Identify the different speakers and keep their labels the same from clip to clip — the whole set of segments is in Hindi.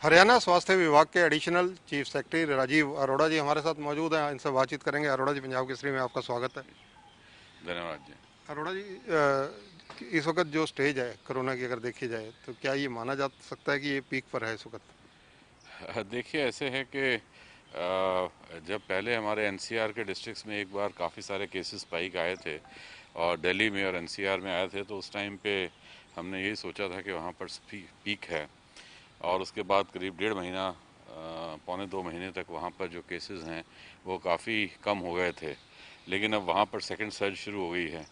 Speaker 1: हरियाणा स्वास्थ्य विभाग के additional chief secretary Rajeev Arora ji हमारे साथ मौजूद हैं। इनसे बातचीत करेंगे। अरोड़ा जी, पंजाब केसरी में आपका स्वागत है।
Speaker 2: धन्यवाद जी।
Speaker 1: अरोड़ा जी, इस वक्त जो स्टेज है कोरोना की, अगर देखी जाए तो क्या ये माना जा सकता है कि ये पीक पर है इस वक्त?
Speaker 2: देखिए, ऐसे है कि जब पहले हमारे एनसीआर के डिस्ट्रिक्ट्स में एक बार काफ़ी सारे केसेस स्पाइक आए थे और दिल्ली में और एनसीआर में आए थे, तो उस टाइम पे हमने यही सोचा था कि वहाँ पर पीक है। और उसके बाद करीब 1.5 महीना, पौने 2 महीने तक वहाँ पर जो केसेस हैं वो काफ़ी कम हो गए थे। लेकिन अब वहाँ पर सेकंड सर्ज शुरू हो गई है।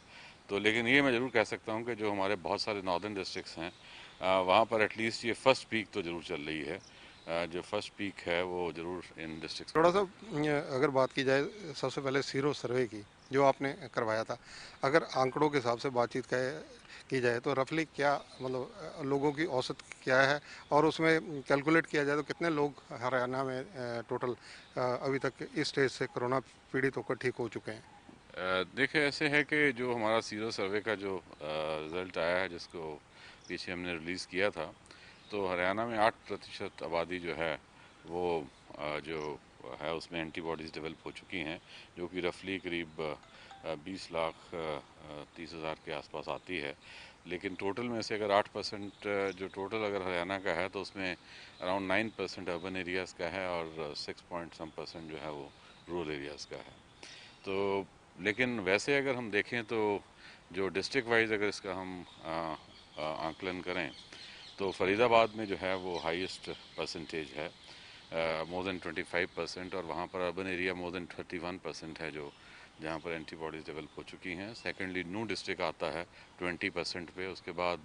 Speaker 2: तो लेकिन ये मैं ज़रूर कह सकता हूँ कि जो हमारे बहुत सारे नॉर्दर्न डिस्ट्रिक्ट्स हैं, वहाँ पर एटलीस्ट ये फर्स्ट पीक तो ज़रूर चल रही है। जो फर्स्ट पीक है वो ज़रूर इन डिस्ट्रिक्ट्स में
Speaker 1: थोड़ा सा
Speaker 2: है।
Speaker 1: अगर बात की जाए सबसे पहले सीरो सर्वे की, जो आपने करवाया था, अगर आंकड़ों के हिसाब से बातचीत की जाए तो रफली क्या मतलब लोगों की औसत क्या है, और उसमें कैलकुलेट किया जाए तो कितने लोग हरियाणा में टोटल अभी तक इस स्टेज से कोरोना पीड़ित होकर ठीक हो चुके हैं?
Speaker 2: देखिए, ऐसे है कि जो हमारा सीरो सर्वे का जो रिज़ल्ट आया है, जिसको पीछे हमने रिलीज़ किया था, तो हरियाणा में 8% आबादी जो है वो जो है उसमें एंटीबॉडीज़ डेवलप हो चुकी हैं, जो कि रफली करीब 20,30,000 के आसपास आती है। लेकिन टोटल में से अगर 8% जो टोटल अगर हरियाणा का है, तो उसमें अराउंड 9% अर्बन एरियाज़ का है और 6 पॉइंट सम परसेंट जो है वो रूरल एरियाज़ का है। तो लेकिन वैसे अगर हम देखें तो जो डिस्ट्रिक्ट वाइज अगर इसका हम आंकलन करें, तो फरीदाबाद में जो है वो हाईएस्ट परसेंटेज है, मोर देन 25%। और वहाँ पर अर्बन एरिया मोर देन 31% है, जो जहाँ पर एंटीबॉडीज़ डेवलप हो चुकी हैं। सेकेंडली नू डिस्ट्रिक्ट आता है 20% पे। उसके बाद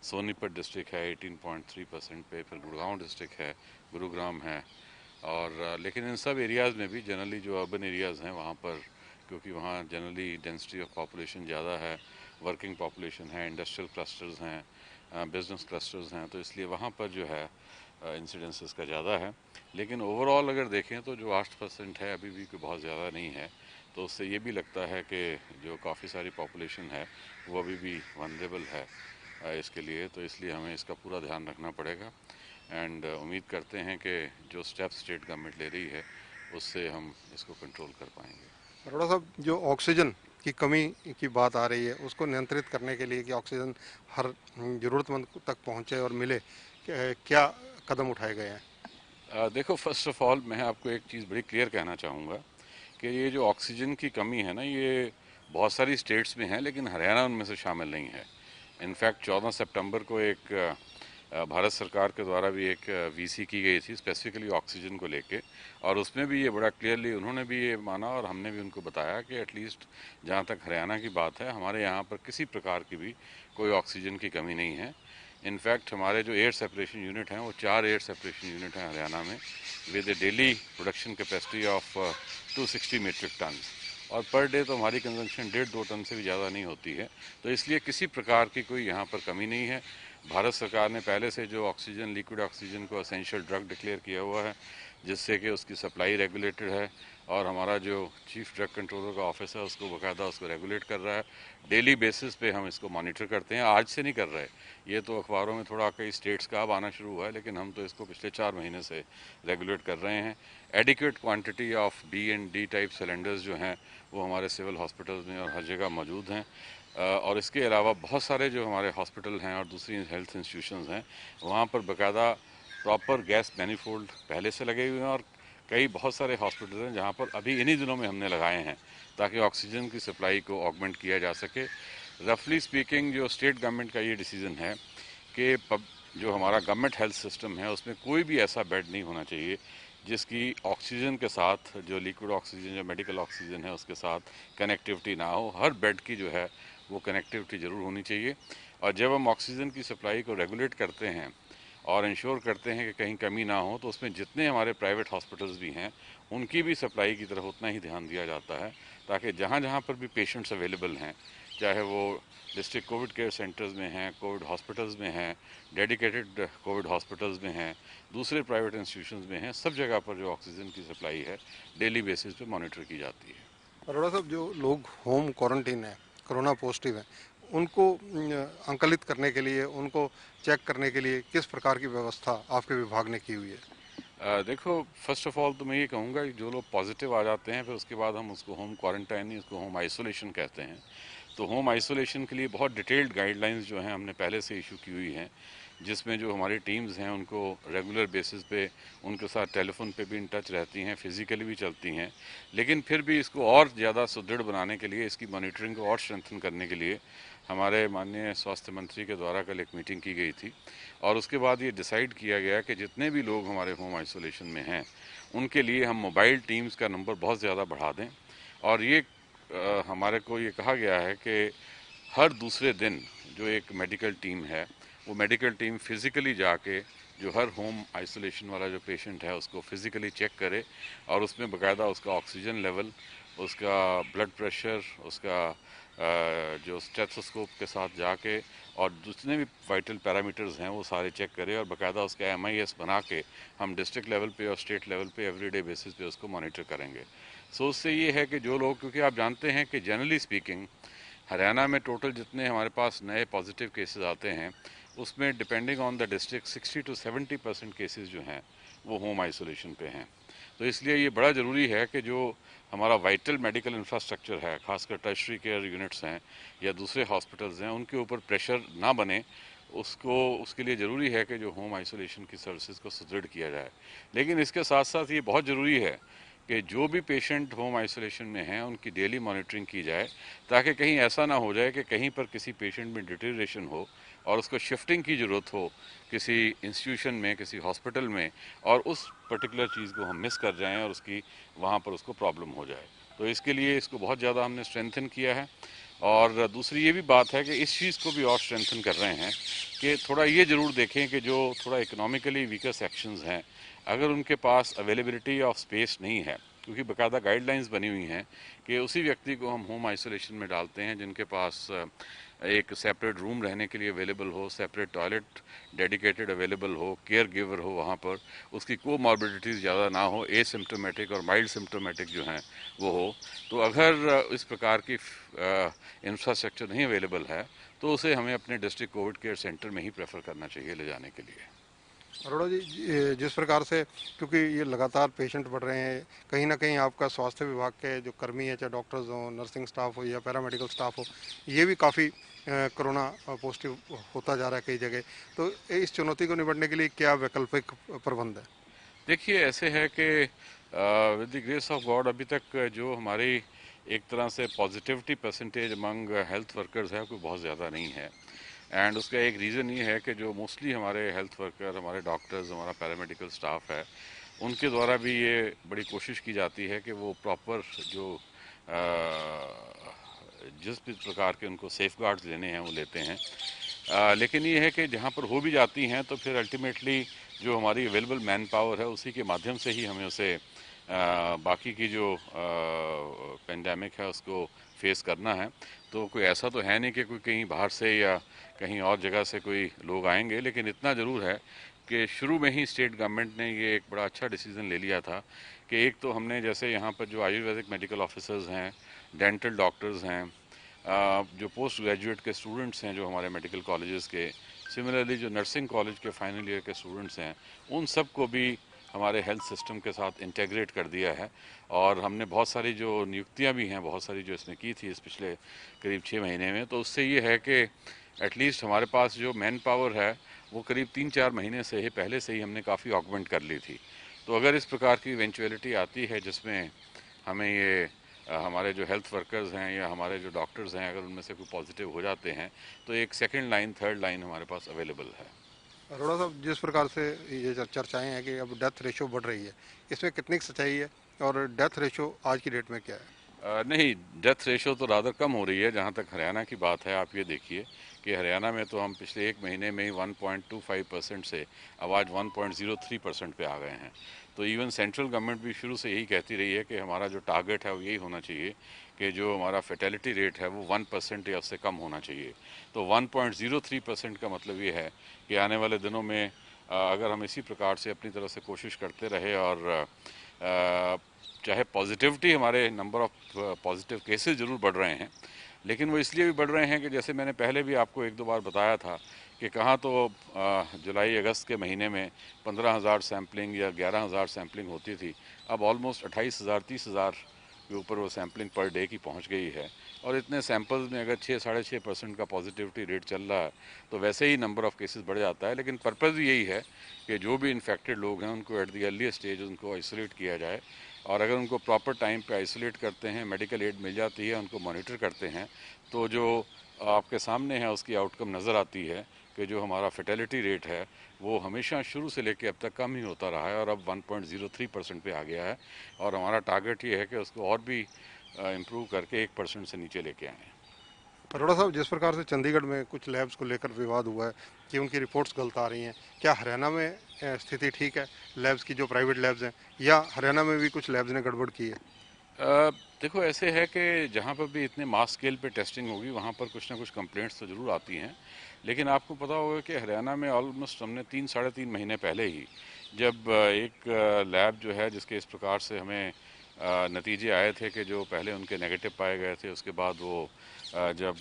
Speaker 2: सोनीपत डिस्ट्रिक्ट है 18.3% पे। फिर गुड़गांव डिस्ट्रिक्ट है, गुरुग्राम है। और लेकिन इन सब एरियाज़ में भी जनरली जो अर्बन एरियाज़ हैं वहाँ पर, क्योंकि वहाँ जनरली डेंसिटी ऑफ पॉपुलेशन ज़्यादा है, वर्किंग पॉपुलेशन है, इंडस्ट्रियल क्लस्टर्स हैं, बिजनेस क्लस्टर्स हैं, तो इसलिए वहाँ पर जो है इंसिडेंसेस का ज़्यादा है। लेकिन ओवरऑल अगर देखें तो जो 8% है अभी भी कोई बहुत ज़्यादा नहीं है। तो उससे ये भी लगता है कि जो काफ़ी सारी पॉपुलेशन है वो अभी भी वनरेबल है इसके लिए। तो इसलिए हमें इसका पूरा ध्यान रखना पड़ेगा। एंड उम्मीद करते हैं कि जो स्टेप्स स्टेट गवर्नमेंट ले रही है उससे हम इसको कंट्रोल कर पाएंगे।
Speaker 1: अरोड़ा साहब, जो ऑक्सीजन की कमी की बात आ रही है उसको नियंत्रित करने के लिए कि ऑक्सीजन हर ज़रूरतमंद तक पहुंचे और मिले, क्या कदम उठाए गए हैं?
Speaker 2: देखो, फर्स्ट ऑफ ऑल मैं आपको एक चीज़ बड़ी क्लियर कहना चाहूँगा कि ये जो ऑक्सीजन की कमी है ना, ये बहुत सारी स्टेट्स में है, लेकिन हरियाणा उनमें से शामिल नहीं है। इनफैक्ट 14 सितंबर को एक भारत सरकार के द्वारा भी एक वीसी की गई थी स्पेसिफिकली ऑक्सीजन को लेके। और उसमें भी ये बड़ा क्लियरली उन्होंने भी ये माना और हमने भी उनको बताया कि एटलीस्ट जहाँ तक हरियाणा की बात है, हमारे यहाँ पर किसी प्रकार की भी कोई ऑक्सीजन की कमी नहीं है। इनफैक्ट हमारे जो एयर सेपरेशन यूनिट हैं वो 4 एयर सेपरेशन यूनिट हैं हरियाणा में, with a daily production capacity of 260 metric tonne. और पर डे तो हमारी कंजम्पशन 1.5-2 टन से भी ज़्यादा नहीं होती है। तो इसलिए किसी प्रकार की कोई यहाँ पर कमी नहीं है। भारत सरकार ने पहले से जो ऑक्सीजन, लिक्विड ऑक्सीजन को असेंशियल ड्रग डिक्लेयर किया हुआ है, जिससे कि उसकी सप्लाई रेगुलेटेड है। और हमारा जो चीफ ड्रग कंट्रोलर का ऑफिस है उसको बाकायदा उसको रेगुलेट कर रहा है। डेली बेसिस पे हम इसको मॉनिटर करते हैं, आज से नहीं कर रहे। ये तो अखबारों में थोड़ा कई स्टेट्स का अब आना शुरू हुआ है, लेकिन हम तो इसको पिछले 4 महीने से रेगुलेट कर रहे हैं। Adequate quantity of B and D type cylinders जो हैं वो हमारे सिविल हॉस्पिटल्स में और हर जगह मौजूद हैं। और इसके अलावा बहुत सारे जो हमारे हॉस्पिटल हैं और दूसरी हेल्थ इंस्टीट्यूशंस हैं, वहाँ पर बाकायदा प्रॉपर गैस मैनीफोल्ड पहले से लगे हुए हैं। और कई बहुत सारे हॉस्पिटल हैं जहाँ पर अभी इन्हीं दिनों में हमने लगाए हैं, ताकि ऑक्सीजन की सप्लाई को ऑगमेंट किया जा सके। रफली स्पीकिंग जो स्टेट गवर्नमेंट का ये डिसीज़न है कि जो हमारा गवर्नमेंट हेल्थ सिस्टम है उसमें कोई भी ऐसा बेड नहीं होना चाहिए जिसकी ऑक्सीजन के साथ, जो लिक्विड ऑक्सीजन या मेडिकल ऑक्सीजन है उसके साथ कनेक्टिविटी ना हो। हर बेड की जो है वो कनेक्टिविटी ज़रूर होनी चाहिए। और जब हम ऑक्सीजन की सप्लाई को रेगुलेट करते हैं और इंश्योर करते हैं कि कहीं कमी ना हो, तो उसमें जितने हमारे प्राइवेट हॉस्पिटल्स भी हैं उनकी भी सप्लाई की तरफ उतना ही ध्यान दिया जाता है, ताकि जहाँ जहाँ पर भी पेशेंट्स अवेलेबल हैं, चाहे वो डिस्ट्रिक्ट कोविड केयर सेंटर्स में हैं, कोविड हॉस्पिटल्स में हैं, डेडिकेटेड कोविड हॉस्पिटल्स में हैं, दूसरे प्राइवेट इंस्टीट्यूशंस में हैं, सब जगह पर जो ऑक्सीजन की सप्लाई है डेली बेसिस पे मॉनिटर की जाती है।
Speaker 1: अरोड़ा साहब, जो लोग होम क्वारंटीन है, कोरोना पॉजिटिव है, उनको अंकलित करने के लिए, उनको चेक करने के लिए किस प्रकार की व्यवस्था आपके विभाग ने की हुई है?
Speaker 2: देखो, फर्स्ट ऑफ ऑल तो मैं ये कहूँगा कि जो लोग पॉजिटिव आ जाते हैं फिर उसके बाद हम उसको होम क्वारंटाइन नहीं, उसको होम आइसोलेशन कहते हैं। तो होम आइसोलेशन के लिए बहुत डिटेल्ड गाइडलाइंस जो हैं हमने पहले से इशू की हुई हैं, जिसमें जो हमारी टीम्स हैं उनको रेगुलर बेसिस पे उनके साथ टेलीफोन पे भी इन टच रहती हैं, फिजिकली भी चलती हैं। लेकिन फिर भी इसको और ज़्यादा सुदृढ़ बनाने के लिए, इसकी मॉनिटरिंग को और स्ट्रेंथन करने के लिए हमारे माननीय स्वास्थ्य मंत्री के द्वारा कल एक मीटिंग की गई थी और उसके बाद ये डिसाइड किया गया कि जितने भी लोग हमारे होम आइसोलेशन में हैं उनके लिए हम मोबाइल टीम्स का नंबर बहुत ज़्यादा बढ़ा दें। और ये हमारे को ये कहा गया है कि हर दूसरे दिन जो एक मेडिकल टीम है वो मेडिकल टीम फिज़िकली जाके जो हर होम आइसोलेशन वाला जो पेशेंट है उसको फिज़िकली चेक करे और उसमें बाकायदा उसका ऑक्सीजन लेवल, उसका ब्लड प्रेशर, उसका जो स्टेथोस्कोप के साथ जाके और जितने भी वाइटल पैरामीटर्स हैं वो सारे चेक करे और बाकायदा उसका MIS बना के हम डिस्ट्रिक्ट लेवल पे और स्टेट लेवल पे एवरीडे बेसिस पे उसको मॉनिटर करेंगे। सो उससे ये है कि जो लोग, क्योंकि आप जानते हैं कि जनरली स्पीकिंग हरियाणा में टोटल जितने हमारे पास नए पॉजिटिव केसेस आते हैं उसमें depending on the district 60 to 70% cases जो हैं वो होम आइसोलेशन पे हैं। तो इसलिए ये बड़ा ज़रूरी है कि जो हमारा वाइटल मेडिकल इंफ्रास्ट्रक्चर है, खासकर टर्शरी केयर यूनिट्स हैं या दूसरे हॉस्पिटल्स हैं, उनके ऊपर प्रेशर ना बने, उसको उसके लिए ज़रूरी है कि जो होम आइसोलेशन की सर्विसेज को सुदृढ़ किया जाए। लेकिन इसके साथ साथ ये बहुत ज़रूरी है कि जो भी पेशेंट होम आइसोलेशन में हैं उनकी डेली मॉनिटरिंग की जाए ताकि कहीं ऐसा ना हो जाए कि कहीं पर किसी पेशेंट में डिटेरिएशन हो और उसको शिफ्टिंग की ज़रूरत हो किसी इंस्टीट्यूशन में, किसी हॉस्पिटल में, और उस पर्टिकुलर चीज़ को हम मिस कर जाएं और उसकी वहाँ पर उसको प्रॉब्लम हो जाए। तो इसके लिए इसको बहुत ज़्यादा हमने स्ट्रेंथन किया है। और दूसरी ये भी बात है कि इस चीज़ को भी और स्ट्रेंथन कर रहे हैं कि थोड़ा ये ज़रूर देखें कि जो थोड़ा इकोनॉमिकली वीकर सेक्शंस हैं अगर उनके पास अवेलेबिलिटी ऑफ स्पेस नहीं है, क्योंकि बाकायदा गाइडलाइंस बनी हुई हैं कि उसी व्यक्ति को हम होम आइसोलेशन में डालते हैं जिनके पास एक सेपरेट रूम रहने के लिए अवेलेबल हो, सेपरेट टॉयलेट डेडिकेटेड अवेलेबल हो, केयर गिवर हो वहाँ पर, उसकी कोमॉर्बिडिटीज़ ज़्यादा ना हो, एसिम्प्टोमेटिक और माइल्ड सिम्प्टोमेटिक जो हैं वो हो। तो अगर इस प्रकार की इंफ्रास्ट्रक्चर नहीं अवेलेबल है तो उसे हमें अपने डिस्ट्रिक्ट कोविड केयर सेंटर में ही प्रेफर करना चाहिए ले जाने के लिए।
Speaker 1: अरोड़ा जी, जिस प्रकार से, क्योंकि ये लगातार पेशेंट बढ़ रहे हैं, कहीं ना कहीं आपका स्वास्थ्य विभाग के जो कर्मी हैं, चाहे डॉक्टर्स हो, नर्सिंग स्टाफ हो या पैरामेडिकल स्टाफ हो, ये भी काफ़ी कोरोना पॉजिटिव होता जा रहा है कई जगह। तो इस चुनौती को निपटने के लिए क्या वैकल्पिक प्रबंध है?
Speaker 2: देखिए, ऐसे है कि with the grace of God अभी तक जो हमारी एक तरह से positivity percentage among health workers है कोई बहुत ज़्यादा नहीं है। एंड उसका एक रीज़न ये है कि जो मोस्टली हमारे हेल्थ वर्कर, हमारे डॉक्टर्स, हमारा पैरामेडिकल स्टाफ है, उनके द्वारा भी ये बड़ी कोशिश की जाती है कि वो प्रॉपर जो जिस भी प्रकार के उनको सेफ गार्ड्स लेने हैं वो लेते हैं। लेकिन ये है कि जहाँ पर हो भी जाती हैं तो फिर अल्टीमेटली जो हमारी अवेलेबल मैन पावर है उसी के माध्यम से ही हमें उसे बाकी की जो पेंडेमिक है उसको फेस करना है। तो कोई ऐसा तो है नहीं कि कोई कहीं बाहर से या कहीं और जगह से कोई लोग आएंगे, लेकिन इतना ज़रूर है कि शुरू में ही स्टेट गवर्नमेंट ने ये एक बड़ा अच्छा डिसीज़न ले लिया था कि एक तो हमने जैसे यहाँ पर जो आयुर्वेदिक मेडिकल ऑफिसर्स हैं, डेंटल डॉक्टर्स हैं, जो पोस्ट ग्रेजुएट के स्टूडेंट्स हैं जो हमारे मेडिकल कॉलेजेस के, सिमिलरली जो नर्सिंग कॉलेज के फाइनल ईयर के स्टूडेंट्स हैं, उन सब को भी हमारे हेल्थ सिस्टम के साथ इंटेग्रेट कर दिया है। और हमने बहुत सारी जो नियुक्तियां भी हैं, बहुत सारी जो इसमें की थी इस पिछले करीब 6 महीने में, तो उससे ये है कि एटलीस्ट हमारे पास जो मैन पावर है वो करीब 3-4 महीने से ही पहले से ही हमने काफ़ी ऑगमेंट कर ली थी। तो अगर इस प्रकार की इवेंचुअलिटी आती है जिसमें हमें ये हमारे जो हेल्थ वर्कर्स हैं या हमारे जो डॉक्टर्स हैं अगर उनमें से कोई पॉजिटिव हो जाते हैं तो एक सेकंड लाइन, थर्ड लाइन हमारे पास अवेलेबल है।
Speaker 1: अरोड़ा साहब, जिस प्रकार से ये चर्चाएं हैं कि अब डेथ रेशो बढ़ रही है, इसमें कितनी सच्चाई है और डेथ रेशो आज की डेट में क्या है?
Speaker 2: नहीं, डेथ रेशो तो रादर कम हो रही है। जहाँ तक हरियाणा की बात है, आप ये देखिए कि हरियाणा में तो हम पिछले 1 महीने में ही 1.25% से अब आज 1.03% पे आ गए हैं। तो इवन सेंट्रल गवर्नमेंट भी शुरू से यही कहती रही है कि हमारा जो टारगेट है वो यही होना चाहिए कि जो हमारा फेटेलिटी रेट है वो 1% या उससे कम होना चाहिए। तो 1.03% का मतलब ये है कि आने वाले दिनों में अगर हम इसी प्रकार से अपनी तरफ से कोशिश करते रहे और चाहे पॉजिटिविटी, हमारे नंबर ऑफ पॉजिटिव केसेस ज़रूर बढ़ रहे हैं, लेकिन वो इसलिए भी बढ़ रहे हैं कि जैसे मैंने पहले भी आपको एक दो बार बताया था कि कहाँ तो जुलाई अगस्त के महीने में 15,000 सैम्पलिंग या 11,000 सैम्पलिंग होती थी, अब ऑलमोस्ट 28,000 30,000 के ऊपर वो सैम्पलिंग पर डे की पहुंच गई है। और इतने सैंपल्स में अगर 6 साढ़े 6% का पॉजिटिविटी रेट चल रहा है तो वैसे ही नंबर ऑफ़ केसेस बढ़ जाता है। लेकिन पर्पज़ यही है कि जो भी इन्फेक्टेड लोग हैं उनको एट द अर्ली स्टेज उनको आइसोलेट किया जाए, और अगर उनको प्रॉपर टाइम पे आइसोलेट करते हैं, मेडिकल एड मिल जाती है, उनको मॉनिटर करते हैं, तो जो आपके सामने है उसकी आउटकम नज़र आती है कि जो हमारा फर्टिलिटी रेट है वो हमेशा शुरू से लेकर अब तक कम ही होता रहा है और अब 1.03% पे आ गया है। और हमारा टारगेट ये है कि उसको और भी इम्प्रूव करके 1% से नीचे लेके आएँ।
Speaker 1: अरोड़ा साहब, जिस प्रकार से चंडीगढ़ में कुछ लैब्स को लेकर विवाद हुआ है कि उनकी रिपोर्ट्स गलत आ रही हैं, क्या हरियाणा में स्थिति ठीक है? लैब्स की जो प्राइवेट लैब्स हैं, या हरियाणा में भी कुछ लैब्स ने गड़बड़ की है?
Speaker 2: देखो ऐसे है कि जहाँ पर भी इतने मास स्केल पे टेस्टिंग होगी वहाँ पर कुछ ना कुछ कंप्लेंट्स तो ज़रूर आती हैं। लेकिन आपको पता होगा कि हरियाणा में ऑलमोस्ट हमने 3 साढ़े 3 महीने पहले ही जब एक लैब जो है जिसके इस प्रकार से हमें नतीजे आए थे कि जो पहले उनके नेगेटिव पाए गए थे, उसके बाद वो जब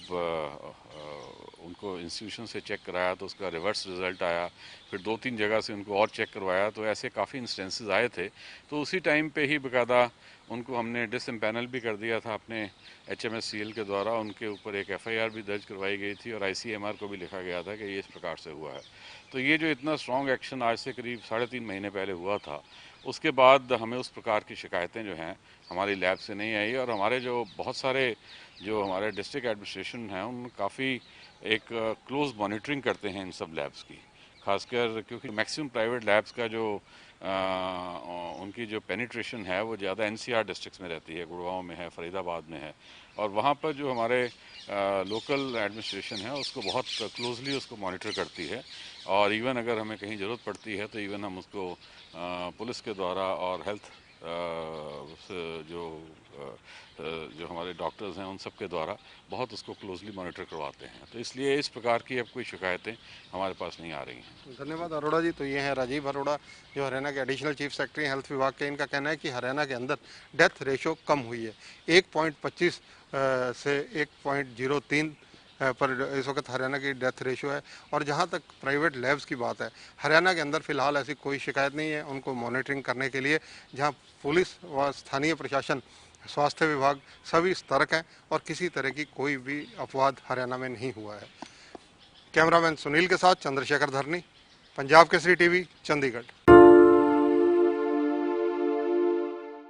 Speaker 2: उनको इंस्टीट्यूशन से चेक कराया तो उसका रिवर्स रिज़ल्ट आया, फिर 2-3 जगह से उनको और चेक करवाया, तो ऐसे काफ़ी इंस्टेंसेस आए थे। तो उसी टाइम पे ही बाकायदा उनको हमने डिसएम्पैनल भी कर दिया था अपने HMSCL के द्वारा, उनके ऊपर एक FIR भी दर्ज करवाई गई थी और ICMR को भी लिखा गया था कि ये इस प्रकार से हुआ है। तो ये जो इतना स्ट्रॉन्ग एक्शन आज से करीब साढ़े 3 महीने पहले हुआ था, उसके बाद हमें उस प्रकार की शिकायतें जो हैं हमारी लैब से नहीं आई, और हमारे जो बहुत सारे जो हमारे डिस्ट्रिक्ट एडमिनिस्ट्रेशन हैं उन काफ़ी एक क्लोज मॉनिटरिंग करते हैं इन सब लैब्स की, खासकर क्योंकि मैक्सिमम प्राइवेट लैब्स का जो उनकी जो पेनिट्रेशन है वो ज़्यादा NCR डिस्ट्रिक्ट्स में रहती है, गुड़गांव में है, फरीदाबाद में है, और वहाँ पर जो हमारे लोकल एडमिनिस्ट्रेशन है उसको बहुत क्लोजली उसको मॉनिटर करती है। और इवन अगर हमें कहीं ज़रूरत पड़ती है तो इवन हम उसको पुलिस के द्वारा और हेल्थ जो जो हमारे डॉक्टर्स हैं उन सब के द्वारा बहुत उसको क्लोजली मॉनिटर करवाते हैं। तो इसलिए इस प्रकार की अब कोई शिकायतें हमारे पास नहीं आ रही हैं।
Speaker 1: धन्यवाद अरोड़ा जी। तो ये हैं राजीव अरोड़ा, जो हरियाणा के एडिशनल चीफ सेक्रेटरी हेल्थ विभाग के। इनका कहना है कि हरियाणा के अंदर डेथ रेशो कम हुई है, 1.25 से 1.03 पर इस वक्त हरियाणा की डेथ रेशो है। और जहां तक प्राइवेट लैब्स की बात है, हरियाणा के अंदर फिलहाल ऐसी कोई शिकायत नहीं है। उनको मॉनिटरिंग करने के लिए जहां पुलिस व स्थानीय प्रशासन, स्वास्थ्य विभाग सभी सतर्क हैं और किसी तरह की कोई भी अपवाद हरियाणा में नहीं हुआ है। कैमरामैन सुनील के साथ चंद्रशेखर धरनी, पंजाब केसरी टीवी, चंडीगढ़।